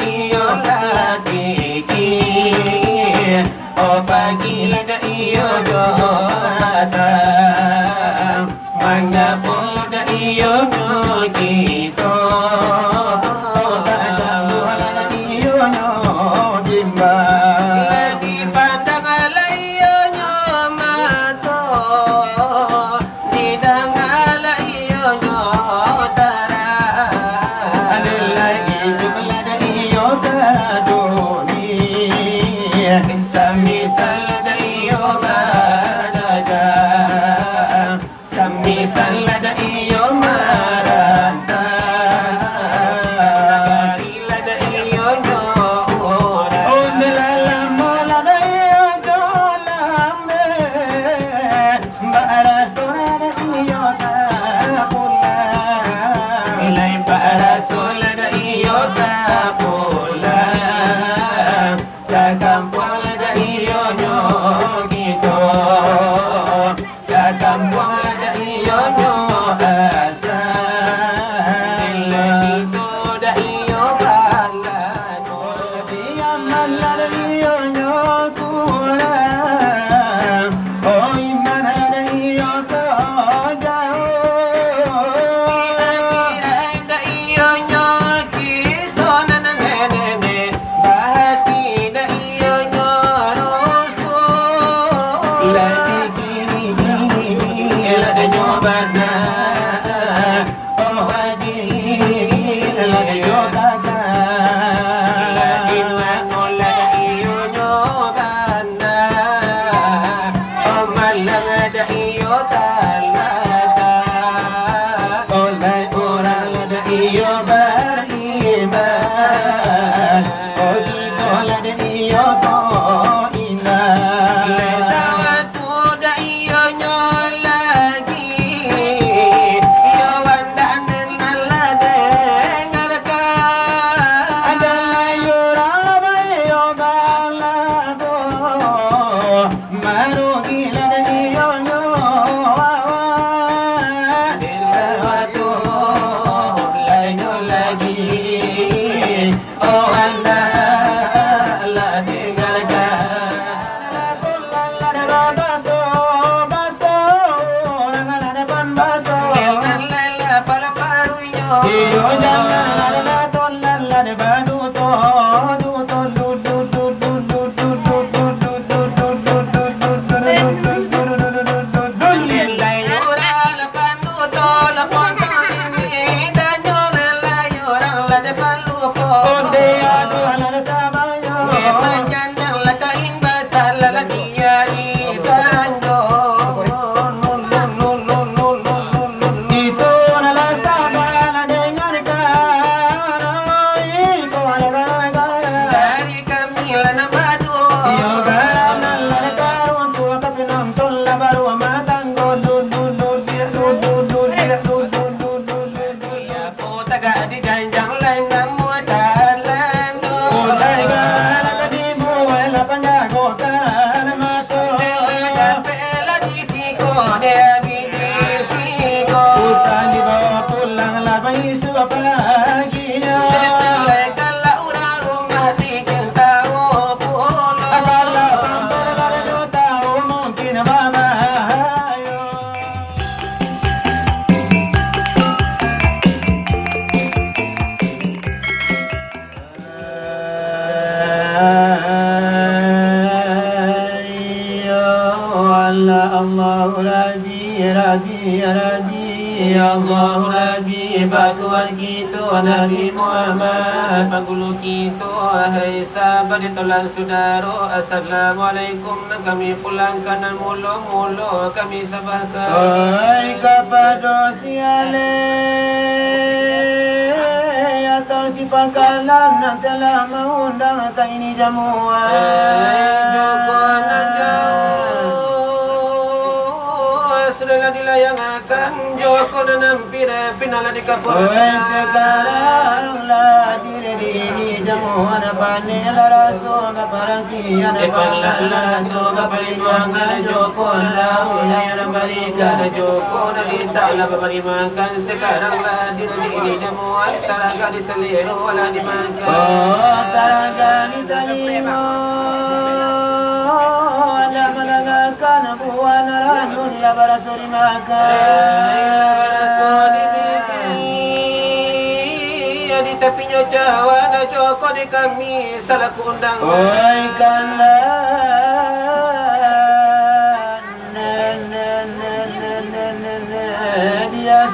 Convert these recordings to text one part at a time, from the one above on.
iyo lagi oh pagi lada iyo datang mangapun da iyo kita oh basamu lada iyo gimbal lagi pandang alayo nyomato didang alayo nyotara lagi jumlah da iyo kadoni sami salada iyo badaga sami salada iyo maranta lada iyo nyora onlala molada iyo dolame barasora iyo tapula ilai barasora iyo tapula kampung ada iyo nyogito kampung ada iyo nyogasa itu da iyo balato dia malala iyo nyokura oh iman ada iyo tojao ada iyo nyokito nananene bahati da iyo nyoroso lagi gini lada nyobana oh haji lada nyobana lagi makola iyo nyobana oh malam da iyo talada oh lai orang lada iyo beriman oh gitu lada iyo toina lesawatu da iyo nyolagi iyo wandanen alade ngaraka adalah yurang iyo balado marugi lada iyo nyowawa lesawatu lai nyolagi oh anda alade ngaraka iyo jangan lala tolan lade badu to du to du du du du du du du du du du du du du lelai ora la pandu to la ponta ini danyo lelai ora lade palu ko onde adu lade sabayo panjang la kain basal la diari sanjo itu nala sabala dengar dari kami lana madu iyo gana lana karun tu tapi nonton la baru matanggo du du du dir du du du dir du du du du ya potaga di janjang lain namu dalando potaga la di buela panjago kana mato pela di siko de di siko usani bawa pulang la baisu paginya kala ura rumah di kentau pulau akala sampai la do tahu mungkin mama ayo Allah Rabbi Allah Rabbi bantuan kita Nabi Muhammad panggulu kita hai sahabat ditolan saudara assalamualaikum kami pulangkan mula-mula kami sabahkan hai kepada siale atau si pangkalan yang telah mengundang ke ini jamuan joko najauh sudah dilayangkan joko dan nampir final di kapal sekarang lah diri jamuan pani laraso kaparakian laraso kaparimuan kana joko launa yang balikan joko nalita la kaparimakan sekarang lah diri jamuan taraga diseliru wala dimakan oh taraga ditalimo ada malagakan buan ranun la barasuri makan di tepinya Jawa ada Joko di kami salah kundang oi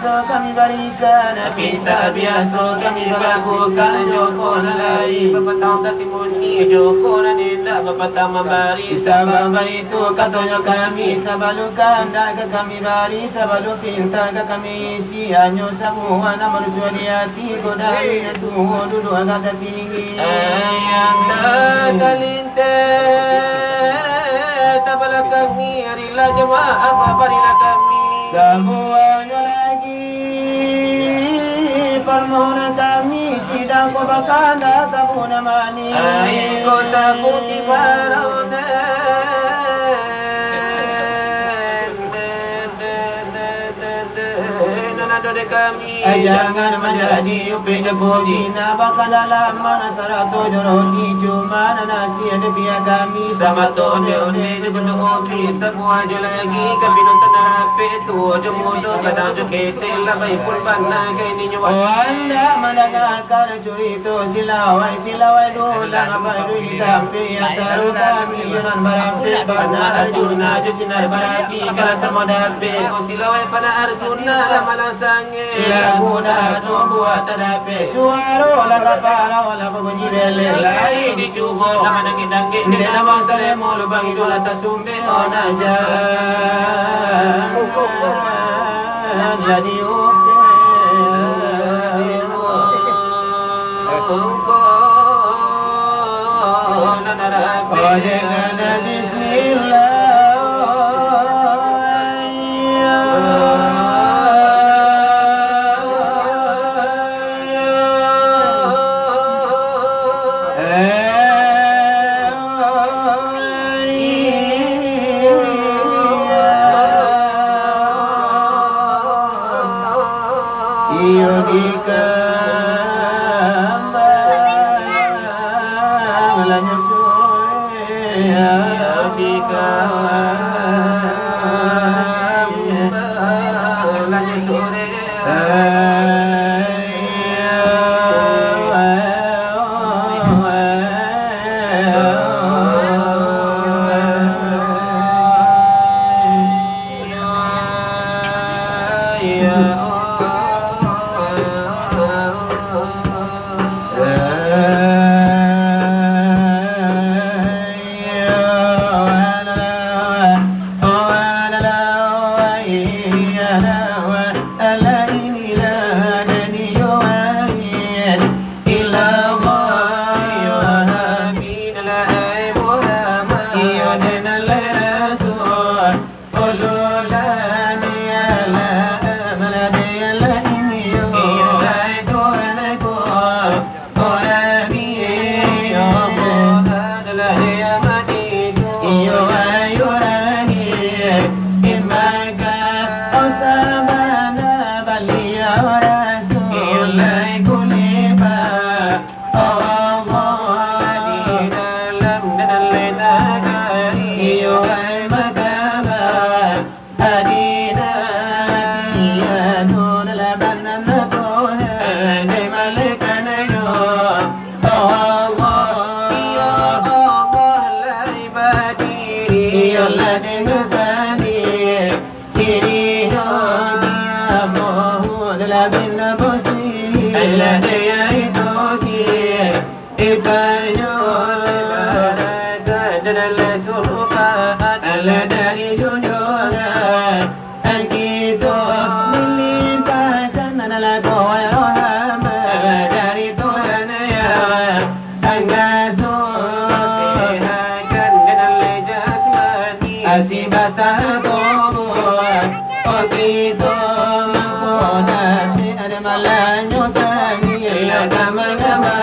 biasa kami berikan pinta biasa kami bagukan Joko nalai bapatang kasih muni Joko nanita bapatang membari sabab itu katanya kami sabalukan dak kami bari sabalu pinta kami isi hanya semua nama manusia di hati godai itu duduk agak tinggi yang talinte tabala kami harilah jemaah barilah kami semuanya permohonan kami sidang ko bakanda tabuna mani ay kota putih barona nana kami jangan menjadi upin puji na bakanda lama sarato joroti cuma nasi ada biar kami sama tone one betul opi semua jo lagi kami nonton narape tu jomodo kadang jo kete labai pulban na kay ninyo anda mendengarkan cerita silawai dolan apa itu sampai ataru kami yunan barampe bana arjuna jo sinar barati kala sama dape ko silawai pada arjuna lama sange laguna to buat dape suaro laga para wala bunyi bele lai di cubo nama nangin di nama sale mo lubang idola tasumbe onaja jadi dengan bismillah Asibata Amen.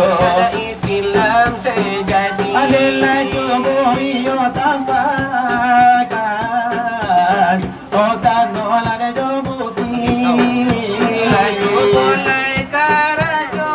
Orang Islam dalam sejati adalah tubuh iyo tampakan otak nolak jobuti laju mulai karajokan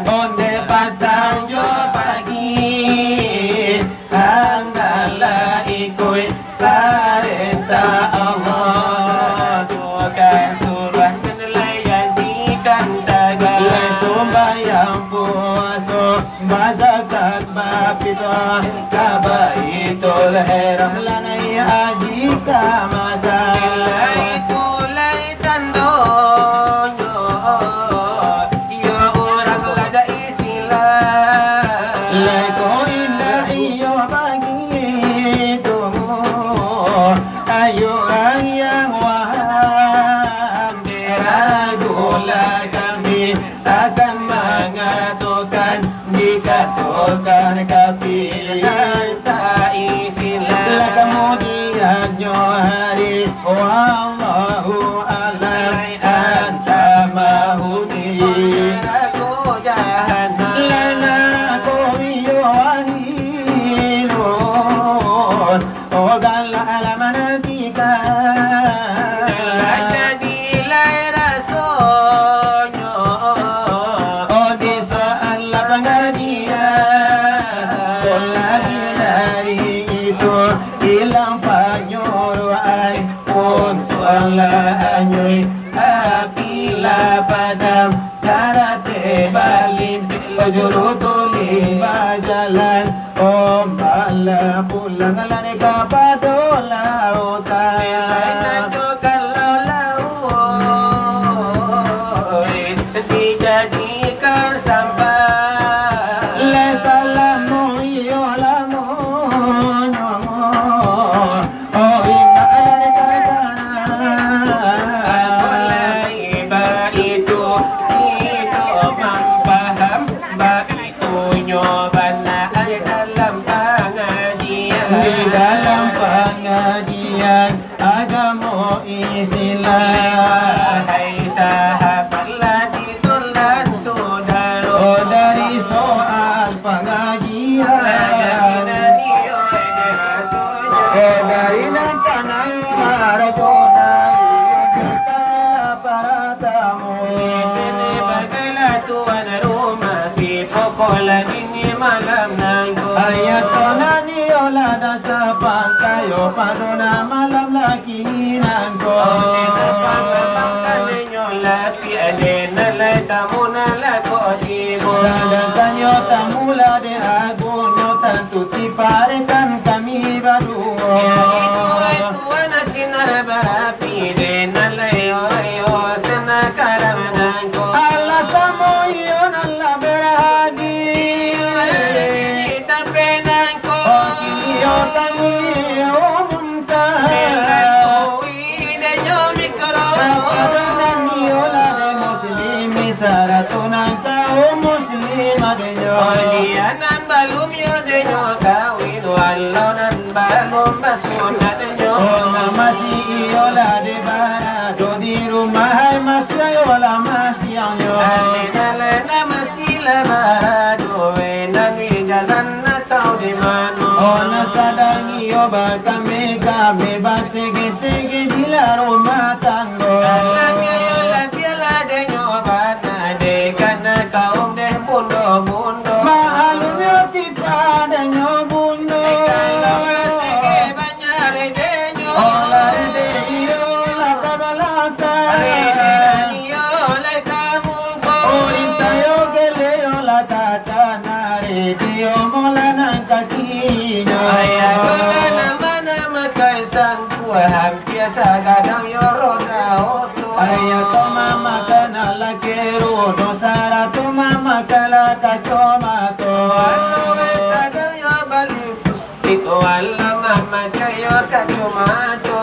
onde patang jo pagi andala ikut perintah Allah bukan surah penilaian dikantakan sembahyang puasa bazakat bapito kabaitul haram lanai haji kamadan Tulai tandonyo Iyo orang ada isilah leko indah iyo begitu ayo yang waham diragulah kami akan mengatakan dikatakan kafir tak isilah kemudian johari wallahu alam anta mahudi Aku jahanam lana koyo wahilun ogal alamanatika Jadi lai rasonyo odi soal pengajian lagi dari itu hilang penyuruhan untuk Allah anyui apila padam karate balim pejurutuli bajalan om bala pulang lani kapadola utaya kalau laut dijadikan sampah le salamu yo lamu oh inna alani mulai itu mempaham itu nyobana dalam pengajian di dalam pengajian agama Islam hai sahabatlah ditulan saudara oh dari soal pengajian dari nantana marajona kita para tamu tuan rumah si popola dini malam nangko ayatonani ola dasa pangkayo panona malam lagi nangko Sadantanyo tamula de agunyo tantu tiparekan kami baru Allah samo iyon Allah berhadi Oh kiniyo tangi omunta Kapadanan niyola de muslimi saratunan kaum muslima de nyo Oh namasi iyola de bara Dodi rumah masya yola masya nyo Oh nasadangi oba kami basege sege dila rumah tanggo Maalum yo tipa danyo bundo Oh lare de iyo la kabalaka Oh intayo gele yo la katanare Diyo mola nang kakinya Ayato mama kana la kero no sara to mama kala kachomato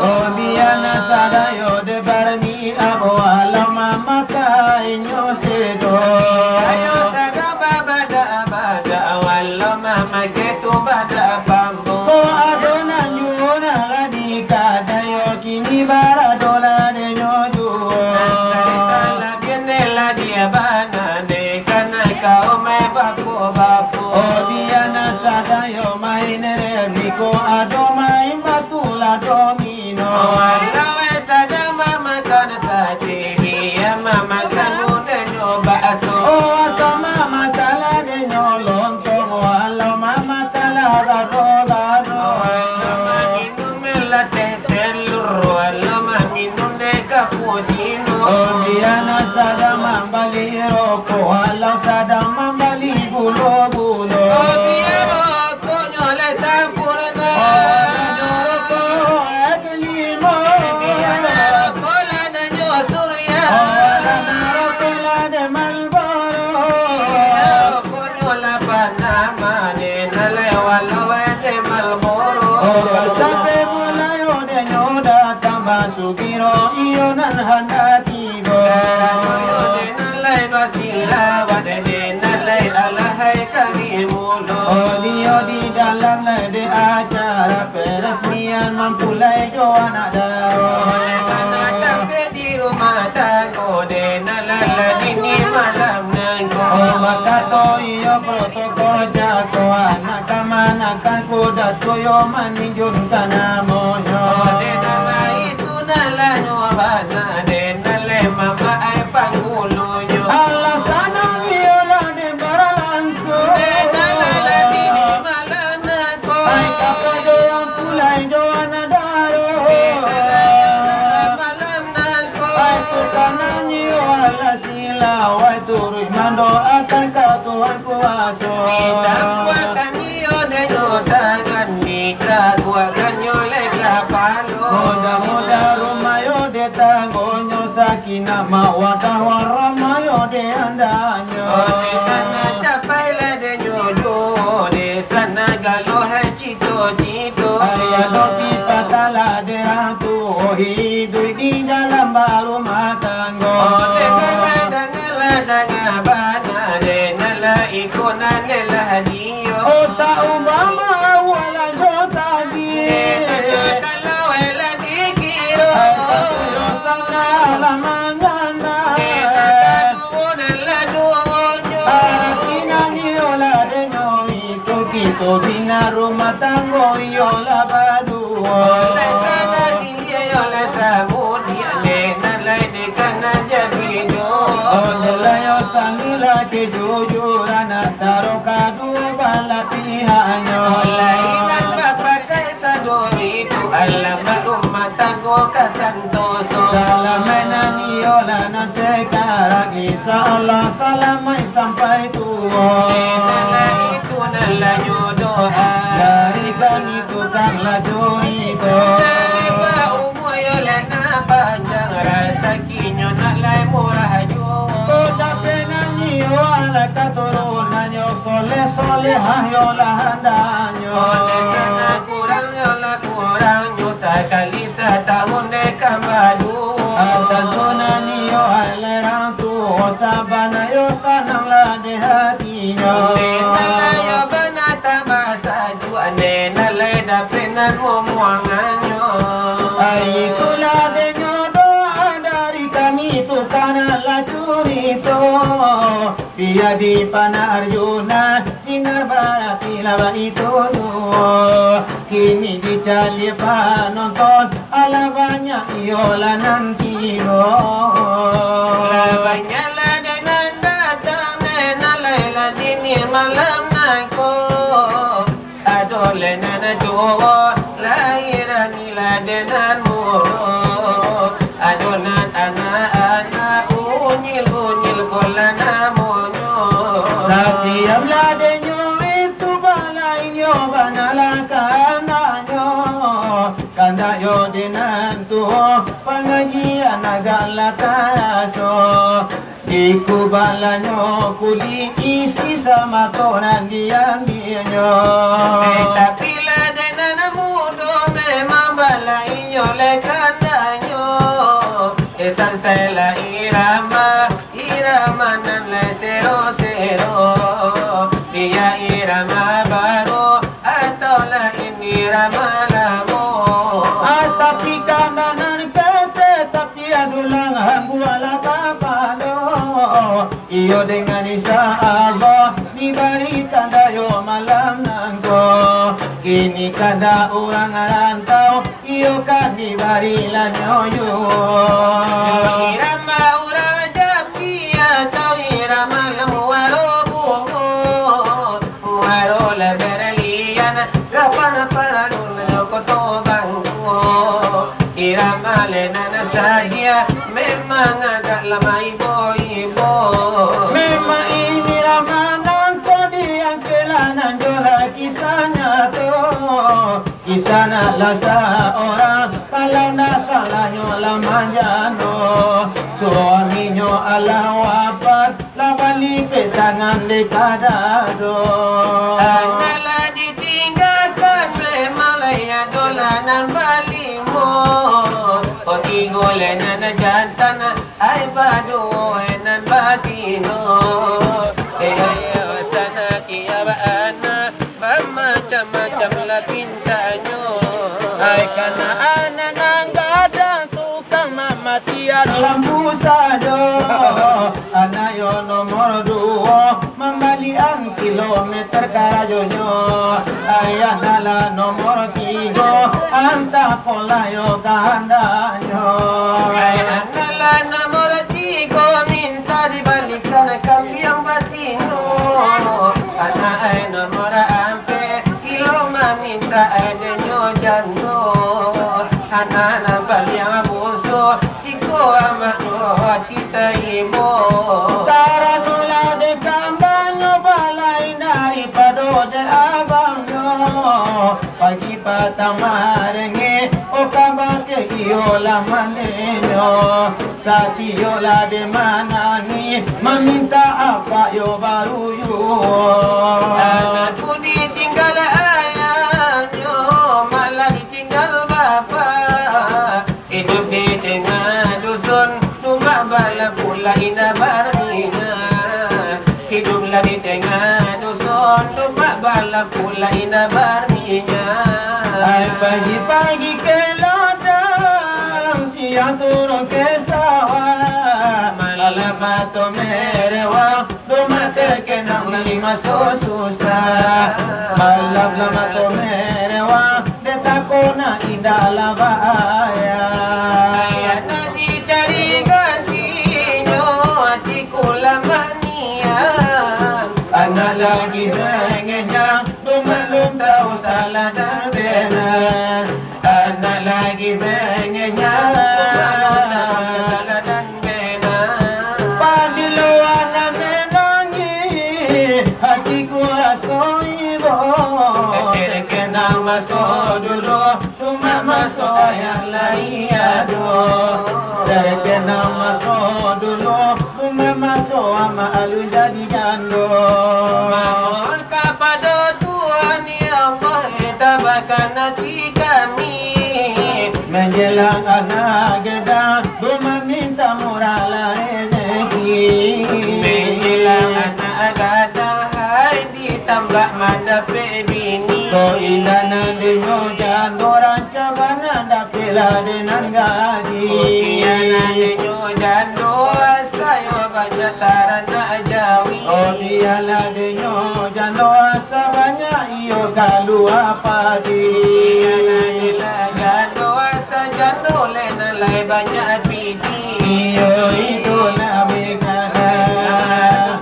Oh biana sada yo de barni abo ala mama ka inyo sedo Oh adona nyuna la di kada yo kini bara dola de nyoju Dia bana de kana kau bapu. Oh dia nasada yo main Miko ado main batula domino. Lawe sada mama kan sadi ya mama kan udah nyoba aso. Oh atau mama kala de nyolong tomo alo mama kala garo garo. Lama minum melate telur, lama minum de cappuccino. Oh dia nasada mambali roko alo sada mambali gulo gulo. Oh biar aku nyole sampurna. Roko eglimo. Biar aku lada nyosurya. Roko la de Malboro. Aku nyola Panama de nalewa de Malboro. Sampai mulayo de nyoda tambah sugiro iyo nan handatigo. Yo de nalai basila, wade de nalai alahai kalimulo. Dio di dalam de acara peresmian Mampulai jo anak daro. Oleh karena sampai di rumah tanggo de nalala dini malam nanggo. Maka to iyo protokol jako anak kamanakan kuda toyo maninjun kana monyo. De nalai itu nalai nyobana de nalai mama ai panguluyo. Alasana viola de baralangsung. De nalala dini malam nanggo. Ay kapado yang pulai jo anak daro. Malam nanggo. Ay tukanan iyo ala sila. Wai turut mendoakan kau Tuhan kuasa. Didakwakan iyo de notangan nikah kuakan nyoleh kapalo. Muda-muda rumayo de tangonyo sakinah mawadah waramayo de andanyo. Oleh karena capai lah de nyodo de sana galuh cito-cito. Ayah dopi patala de ratu hidup di dalam rumah tangga. Oleh karena dengar bana de nala ikonan de lah dio. Ota Obama wala jota di. Kalau elah dikira. Ay katuyo sana lamangana. Arakina ni ola de no ito kito bina rumah tangga yola badu. Oleh sana dia oleh samudi de nalai de kana jadi do. Ondelayo sanila kejujuran antara kedua belah pihaknya. Oleh ingat bapa kaisa do itu alamat rumah tangga kasantoso. Salamena niola na sekarang insya-Allah salamai sampai tua. Nalai itu nalai doa. Dari kan itu kan laju itu. Nalai ba umur oleh panjang rasa kinyo nalai murah jo. Kota penanyo ala keturunannya soleh solehah yola handanyo. Oleh sana kurang sekali setahun deka madu. Ada tunanyo ala rantu sabana yo sanang la de hatinya. Nalai banata masaju ane nalai dapenan omongannya. Ay itulah denyo doa dari kami tu karena curito. Dia di panah Arjuna sinar barat ilawan itu kini dicari penonton ala banyak iola nanti Banyak lah dengan datang nalai lah dini malam nako. Adole nana jowo lahiran ila dengan muro. Adonan anak-anak unyil-unyil kolana monyo. Setiap ladenyo itu balainya banalah kandanyo. Kandayo dinantu pengajian agak karaso. Iku balanyo kuli isi sama tonan diambilnya. Tapi ladenan mudo memang balainya lekandanyo. Esan sela irama nan le sero. Dia irama baru atau lain irama lamo. Tapi kanan kete tapi adulang hangguala kapalo. Iyo dengan insya Allah diberi tanda malam nangko. Kini kada orang rantau iyo kan diberi lanyoyo. Irama ura japi atau irama lemuaro bungo muaro leberelian kapan paralul koto bangko. Irama lenana saja memang agak lama ibo-ibo. Memang ini ramadan kau diang kelanan jola kisahnya tu. Kisahnya lah seorang kalau nak salahnya lah manjano. Suaminya ala wafat lah balik petangan dekadado. Angalah ditinggalkan memang layak dolanan balimo. Otingolena na jantan ay badu enan batino. Sana kiyabaan macam-macam lah pintanyo. Ay kanaanan ang gadang tukang mamatian lampu sajo. Anayo nomor 2 mambalian kilometer karajonyo. Ayanala nomor 3 anta polayo kahandanyo. Ayanala nomor 3 minta dibalikan kambiang batino. Anak ay nomor ampe kilo minta adenyo jando. Anak na baliang buso siko amano tita imo. Karanula de kambanyo balay naripado de abangyo. Pagi patang marengi o kabake iola manenyo. Sa tiola de manani meminta apa yo baru yo. Anakku ditinggal ayahnya malah ditinggal bapa. Hidup di tengah dusun rumah bala pula indah barninya. Hiduplah di tengah dusun rumah bala pula indah barninya. Ay pagi-pagi ke ladang siang turun ke sawah. Malam atau merewa rumah terkenang lima susah. Malam atau merewa detakona indah labaya. Ayana dicari gantinya hatiku lamania. Anak lagi pengennya belum tahu salah dan benar. Anak lagi pengennya salah dan benar. Pabila anak menangis hatiku rasa iba. Terkenal masuk dulu rumah masuk yang lain aduh. Terkenal masuk dulu rumah masuk ama alu jadi jando. Mohon kepada Tuhan ya Allah tabahkan hati kami. Menjelang anak gedang meminta murah rezeki. Menjelang anak gadang hai ditambah mana bini. Ko ilana denyo jando ranca bana dapela denan gaji. Iyana denyo jando sayo baca tarana jawi. Oh biala denyo jando asa banyak iyo kalu apa di. Iyana dela jando asa jando lena lai banyak bini. Iyo itu nabi kana.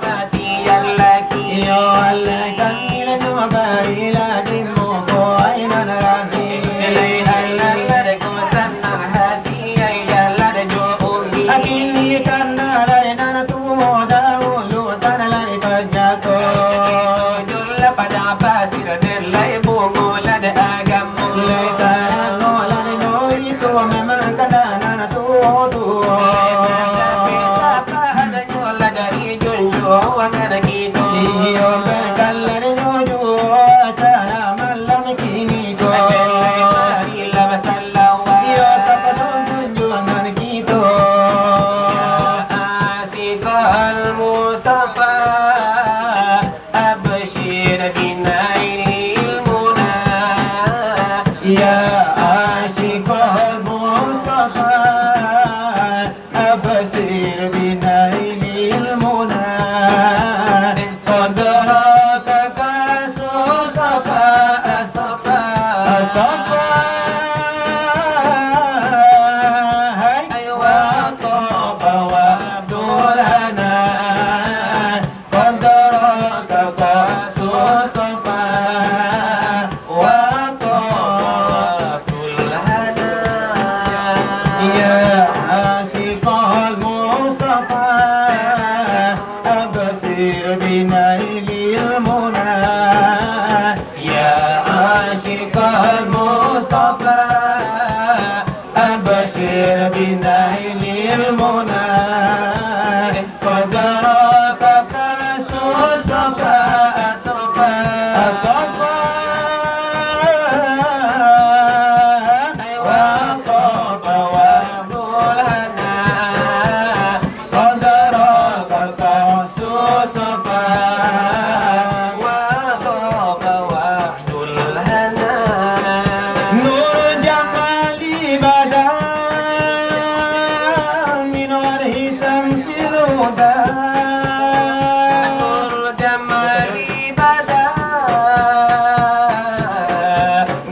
Hati yang lagi. Iyo Allah kanila no barila dimo ko ay nanarasi. Ilai halal ko sana hati ay yala denyo uli. Akini kandara nana tumo daulu tanalani kajako. Julla pada pasir delai bungo lada agam mulai. Lekarano lani no itu memang kadana tuo tuo. Siapa ada nyola dari junjo wangan gitu. Iyo berkalari no juo acara malam kini ko. Bila masalah Iyo tapadon junjungan gitu. Asikal Mustafa Abshir binail muna. Ya asyikal Mustafa Abasir binailil muna. وطاب وفد الهنا نور جمالي بدا من وجه شمس الهدى نور جمالي بدا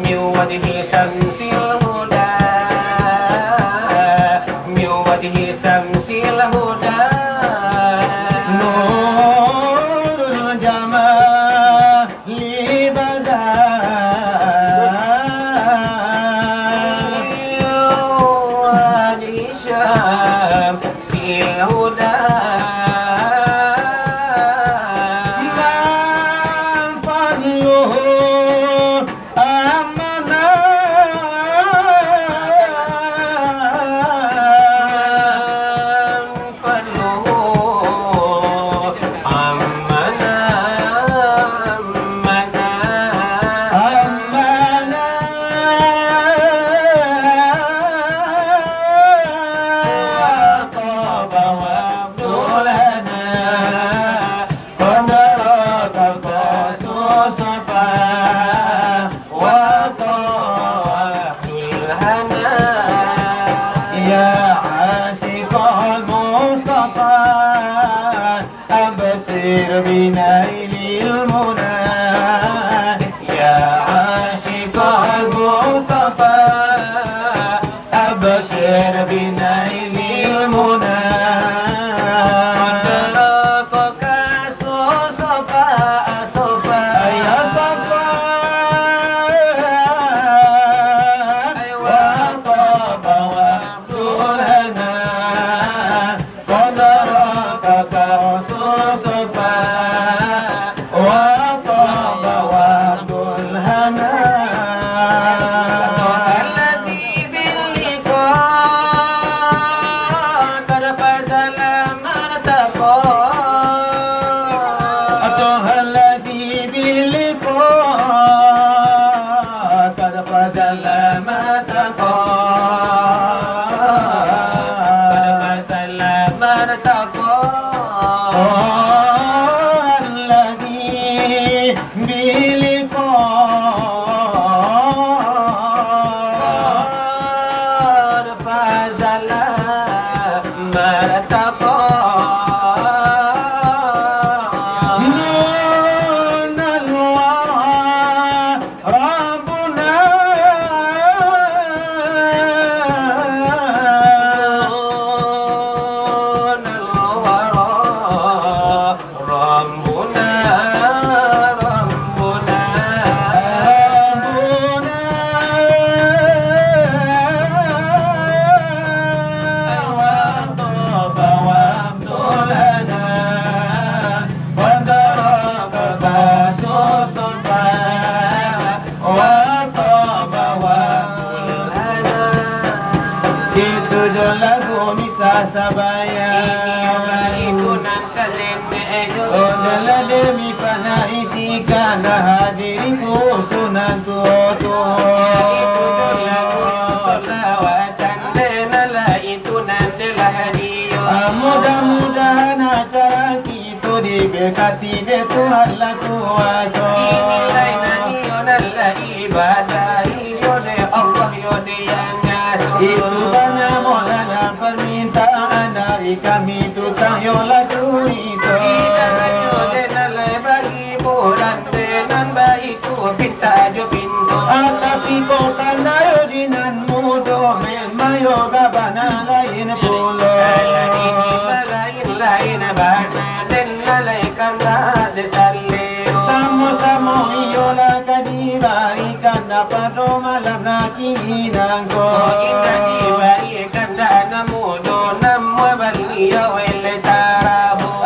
من وجه شمس الهدى من وجه شمس الهدى نور الجمال بدا وجه شمس الهدى من فضله أمنا فضله عمنا عمنا أمنا طاب وابد لنا قد راك القصص وطاف الهنا يا عاشق المصطفى أبصر بنيل المنى يا عاشق المصطفى أبشر بنيل المنى أدركك صفا صفا يا صفا وطاب وابد لنا قد راكك صفا وطاب وابد الهنا الذي باللقاء قد فاز لمن ارتقى أتوها الذي باللقاء قد فاز لما تقى قد فاز لمن ارتقى الذي بلقاء قد فاز لمن ارتقى دون الورى ربنا دون الورى ربنا ربنا وطاب وابد لنا وتركك صفا وطاب وابد itu lagu Misa Sabaya Odala demi pana isikan hadiriku sunan tutu mudah-mudahan acara kita diberkati de Tuhan lah kuasa itu banyak Maulana permintaan dari kami tukang yola itu tapi kau tandayo dinan mudo mayo gabana lain pulo Samo-samo iyola kadibarikan dapat malam nakinan ko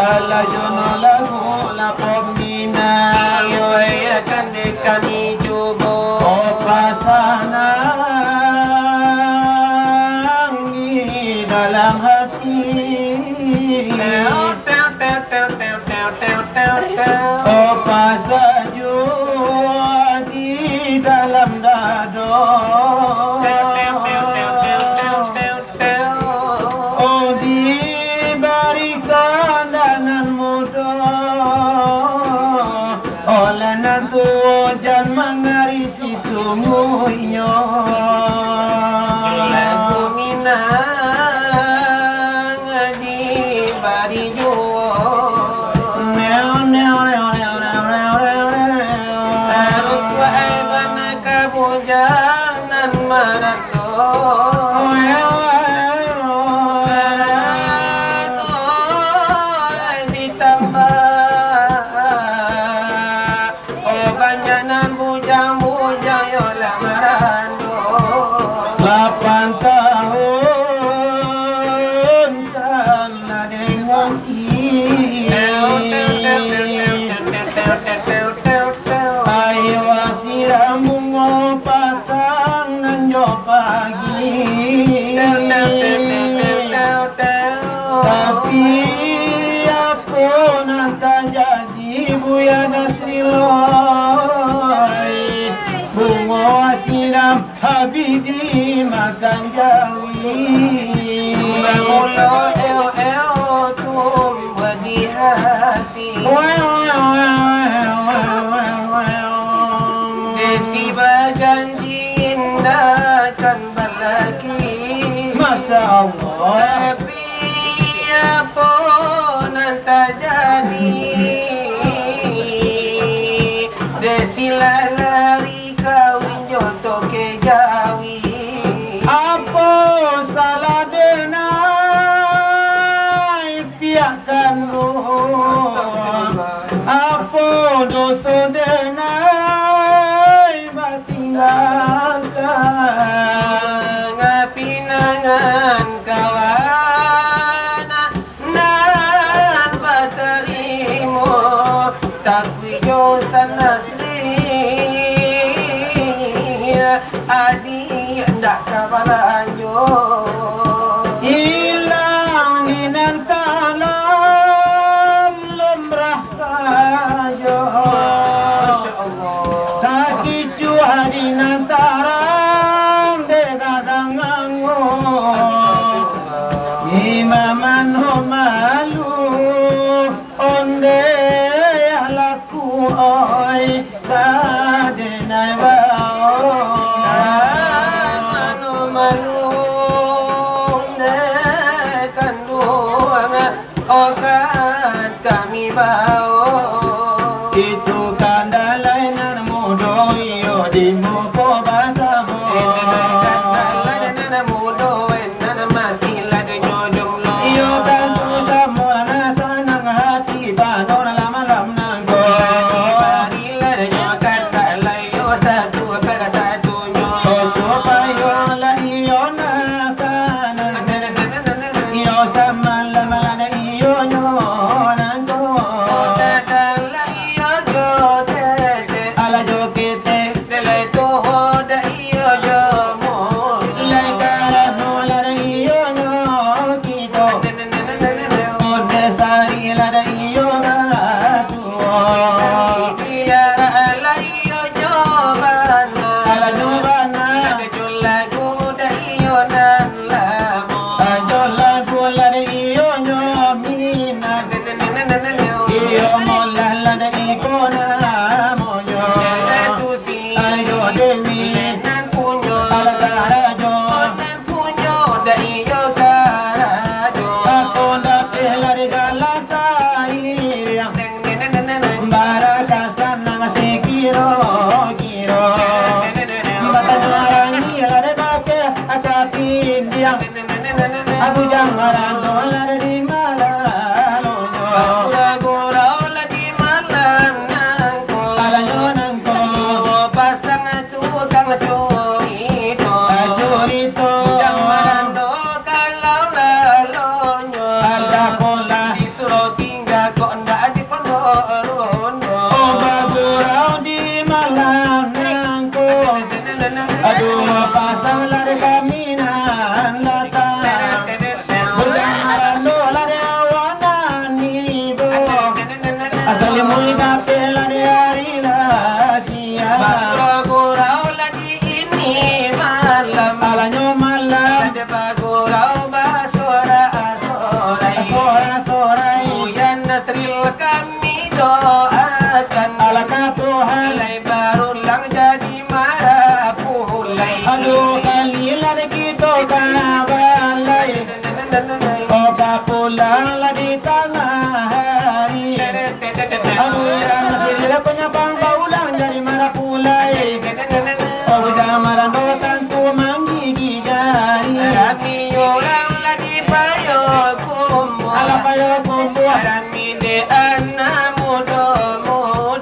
Ala jono lagu la pomina kami cuba pasanang di dalam hati pasaju di dalam dado diberikan danan muda Tuhan mengarisi sumuhnya lagu minang di bari juo arut wae bana kabujanan marando banyanan bujang-bujang yo la marando 8 tahun kan ada ayo siram bunga patang nan jo pagi tapi apa nanti jadi buya nasriloi bunga siram habibi makan jawi Mulo eo tumbuh di hati Desi berjanji indah kan berlaki Masya Allah Tapi apa nanti jadi Desi lari kawin jodoh ke jawi apa salah denai piakan lu apa dosa denai batinggalkan ngapinangan kawan nan baterimo takwiyo sanasri adi ndak kabalanjo hilang dinan kalam lumrah saja Masya Allah tak kicu dinan tarang degadang angon imaman malu onde laku oi tadenai bao okat kami bawa itu kandalai nan mudo iyo di muko basa bo iyo bantu semua nasanang hati banon lama lam nanggo supaya la iyo nasanang iyo sama lama lana iyo nanggo ala jokete lai kara no la iyo no kito ode sari la iyo nasuo ala jobana ajola gula iyo no mina iyo mola la ikona moyo ayo dewi ala karajo aku dapet lari gala sair barakasan nang sekiro kiro bata jualangi lari bake akapin diang aku jangan dolar di malalojo alanyo nangko ajurito alda pola oba gurau di malam nangko aduh pasang lari kaminan latang berjamaran dolar awanan ibu asalimu dape lari hari rahasia alanyo malam sorai Nasril kami doakan ala Tuhan Anu yang masih punya bang baulang dari mana pulai. Oh jamaran dotan tu manggigi jari. Kami orang lagi payo kumbu. Ala payo kumbu. Kami de anak muda.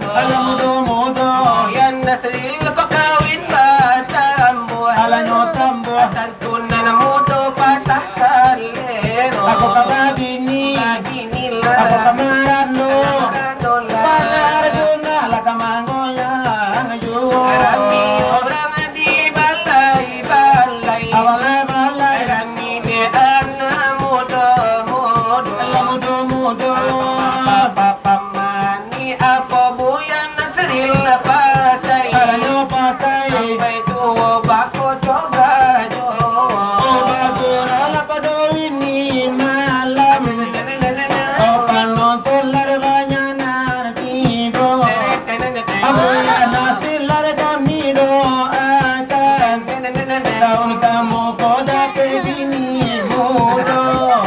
Ala muda. Yang nasril kau kawin batambu. Ala nyotambu. Tantunan muda patah salero. Aku kababini. Aku kamaran lo. Panar juna la kamangoya ngayu. Kami orang di balai. Balai. Kami de anak muda. Ala muda. Papa mani apa buyan nasril pakai. Ala nyo pakai. Sampai tua bako coba jo. Oh bagura la pado ini malam. Oh panonton lar banyak nanti bro. Abuya nasilar kami doakan. Tahun kamu koda pebini bodoh.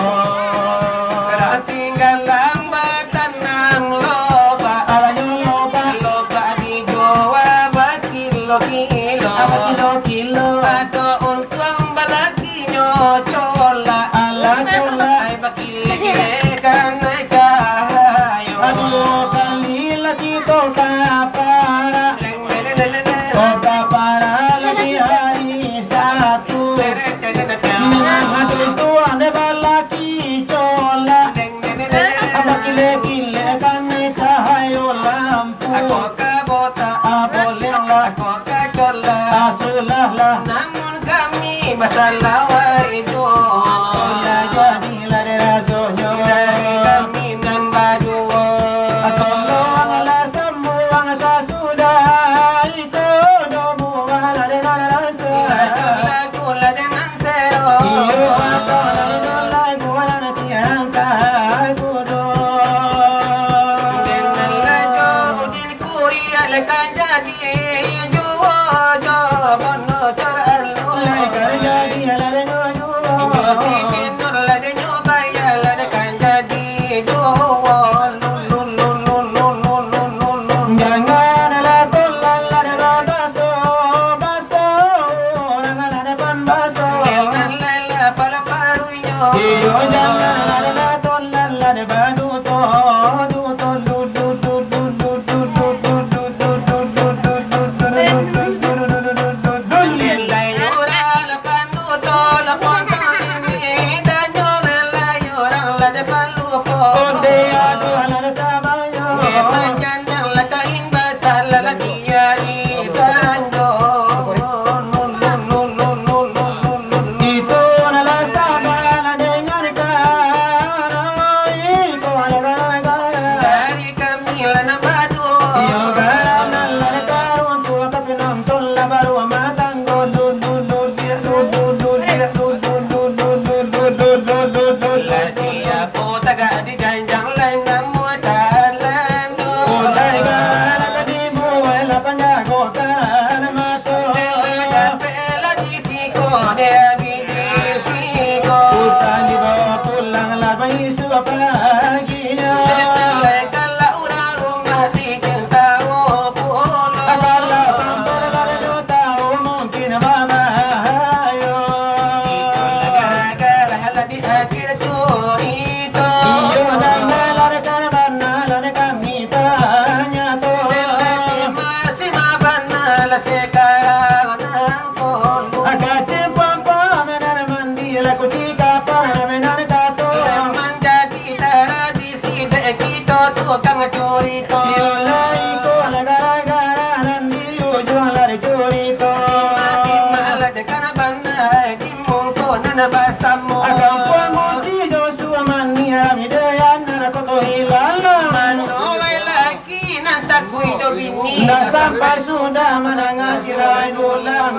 Singgalang batanang loba. Alanyo loba. Loba di Jawa bakilo. Apa kilo. Ato untung balakinyo cola. Ala cola. Ay bakilikan ay kahayo. Aduh kali lagi to kapara. Oh kapara lagi hari satu. Mengaduh tuan de balaki cola. Apa kile kan cahayo lampu. Ako kabota. Boleh lah. Ako kacola. Asulah lah. Namun kami basalawa itu. Ya jadi lah de rasoyo. Kami nan baduo. Tolong lah semua sesudah itu doa lah de rasoyo. Lagu dengan sero. Iyo atau lagu ala siang kagudo. Dengan lagu budin kuria lekan jadi juo jo bono caralu. Lekan jadi ala de rasoyo. Si tenor la de nyobaya la de kan jadi juo. Jangan lah tolong lah de baso jangan lah depan baso. Dengan lela pala paruyo. Iyo jangan lah tolong lah de badu to onde adu ala sabayo. Itu adalah sabala dengan kara. Iko ala gara. Iyo gara nala karun tu tapi nonton la baru matango Ulai gara kadimu wala panjago kana mato. Usan dibawa pulang lah isu paginya. Akala sampai lah do tahu mungkin mama ayo. Iyo dan melar kan banal kami tanya to. Agak pampa menar mandi laku tika pana menar kato. Iyo lai ko la gara nandi ujo la curi to. Akan puan muti Joshua mani ami dayan na koto hilala. Dah sampai sudah menangasi rai dolan.